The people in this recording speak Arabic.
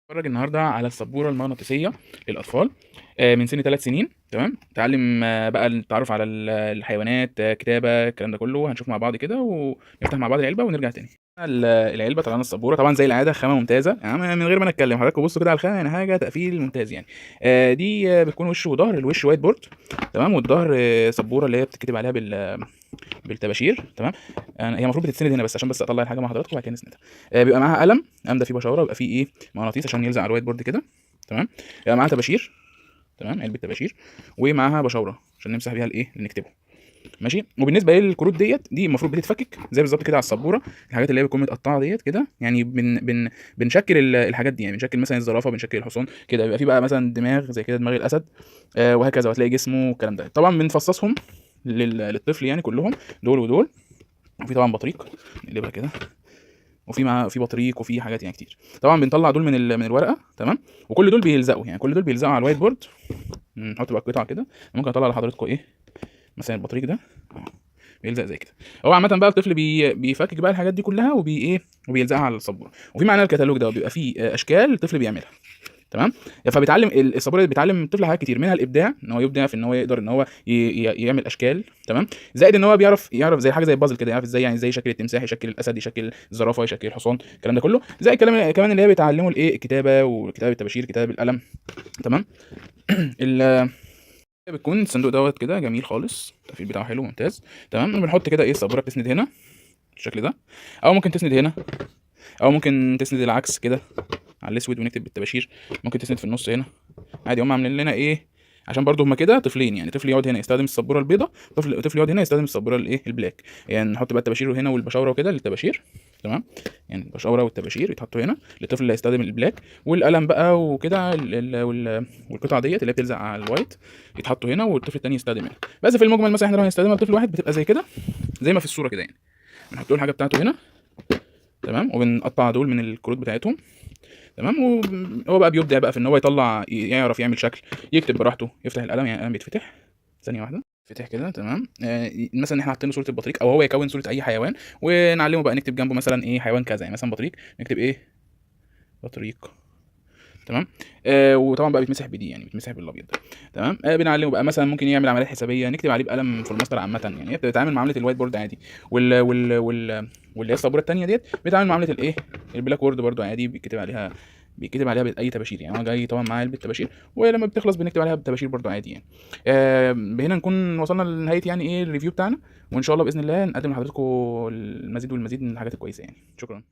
هنتفرج النهارده على السبوره المغناطيسيه للاطفال من سن 3 سنين. تمام. تعلم بقى التعرف على الحيوانات، كتابه، الكلام ده كله هنشوف مع بعض كده، ونفتح مع بعض العلبه ونرجع تاني. العلبه طلعنا السبوره طبعا زي العاده، خامه ممتازه يعني من غير ما نتكلم. حضراتكم بصوا كده على الخامه، يعني حاجه تقفيل ممتاز يعني. دي بتكون وش وظهر. الوش وايت بورد، تمام، والظهر سبوره اللي هي بتتكتب عليها بالطباشير. تمام. هي المفروض بتتسند هنا بس عشان اطلع الحاجه مع حضراتكم وبعد كده نسندها. بيبقى معاها قلم ده فيه بشاره، بيبقى فيه ايه، مغناطيس عشان يلزق على الوايت بورد كده. تمام. بيبقى معاها طباشير، تمام، علبه طباشير، ومعاها بشاوره عشان نمسح بيها الايه اللي نكتبه. ماشي. وبالنسبه للكروت دي المفروض بتتفكك زي بالظبط كده على السبوره. الحاجات اللي هي بتكون متقطعه ديت كده، يعني بنشكل الحاجات دي، يعني بنشكل مثلا الزرافه، بنشكل الحصان كده. بيبقى في بقى مثلا دماغ زي كده، دماغ الاسد، وهكذا، وهتلاقي جسمه والكلام ده. طبعا بنفصصهم للطفل يعني كلهم، دول ودول. وفي طبعا بطريق نقلبها كده، وفي معاه في بطريق، وفي حاجات يعني كتير. طبعا بنطلع دول من الورقه. تمام. وكل دول بيلزقوا، يعني كل دول بيلزقوا على الوايت بورد. نحط بقى قطعه كده. ممكن اطلع لحضراتكم ايه، مثلا البطريق ده بيلزق زي كده. هو عامه بقى الطفل بيفكك بقى الحاجات دي كلها وبيلزقها على السبوره. وفي معانا الكتالوج ده بيبقى فيه اشكال الطفل بيعملها. تمام. فبيتعلم السبوره، بيتعلم الطفل حاجات كتير، منها الابداع، ان هو يبدع في ان هو يقدر ان هو يعمل اشكال. تمام. زائد ان هو يعرف زي حاجه زي البازل كده، يعرف ازاي، يعني ازاي يشكل التمساح، يشكل الاسد، يشكل الزرافه، يشكل الحصان، الكلام ده كله. زي الكلام كمان اللي هي بيتعلموا الايه، الكتابه، وكتابه الطباشير، كتابه بالقلم. تمام. بتكون الصندوق دوت كده جميل خالص، التقفيل بتاعه حلو ممتاز. تمام. بنحط كده ايه، السبوره بتسند هنا بالشكل ده، او ممكن تسند هنا، او ممكن تسند العكس كده على الاسود ونكتب بالطباشير. ممكن تسند في النص هنا عادي. هم عاملين لنا ايه عشان برضو هما كده طفلين، يعني طفل يقعد هنا يستخدم السبوره البيضاء، طفل يقعد هنا يستخدم السبوره الايه، البلاك. يعني نحط بقى الطباشير هنا والبشاوره وكده للطباشير. تمام. يعني البشاوره والطباشير يتحطوا هنا للطفل اللي هيستخدم البلاك. والقلم بقى وكده والقطعه ديت اللي هي بتلزق على الوايت يتحطوا هنا، والطفل التاني يستخدم هنا. بس في المجمل مثلا احنا لو هنستخدمها لطفل واحد بتبقى زي كده، زي ما في الصوره كده يعني. بنحط له الحاجه بتاعته هنا. تمام. وبنقطع دول من الكروت بتاعتهم. تمام. وهو بقى بيبدع بقى في ان هو يعرف يعمل شكل، يكتب براحته، يفتح القلم، يعني القلم بيتفتح ثانيه واحده، فتح كده. تمام. مثلا احنا حاطين له صوره البطريق، او هو يكون صوره اي حيوان، ونعلمه بقى نكتب جنبه مثلا ايه، حيوان كذا، يعني مثلا بطريق نكتب ايه، بطريق. تمام. وطبعا بقى بيتمسح بدي، يعني بيتمسح بالابيض ده. تمام. بنعلمه بقى مثلا ممكن يعمل عمليات حسابيه، نكتب عليه بقلم في الماستر عامه، يعني هي بتتعامل معامله الوايت بورد عادي. واللي هي السبوره الثانيه ديت بتتعامل معامله الايه، البلاك بورد برده عادي. بيتكتب عليها باي طباشير، يعني هو جاي طبعا معاه علبه طباشير، ولما بتخلص بنكتب عليها بالطباشير برده عادي يعني. بهنا نكون وصلنا لنهايه يعني ايه الريفيو بتاعنا، وان شاء الله باذن الله نقدم لحضراتكم المزيد والمزيد من الحاجات الكويسه يعني. شكرا.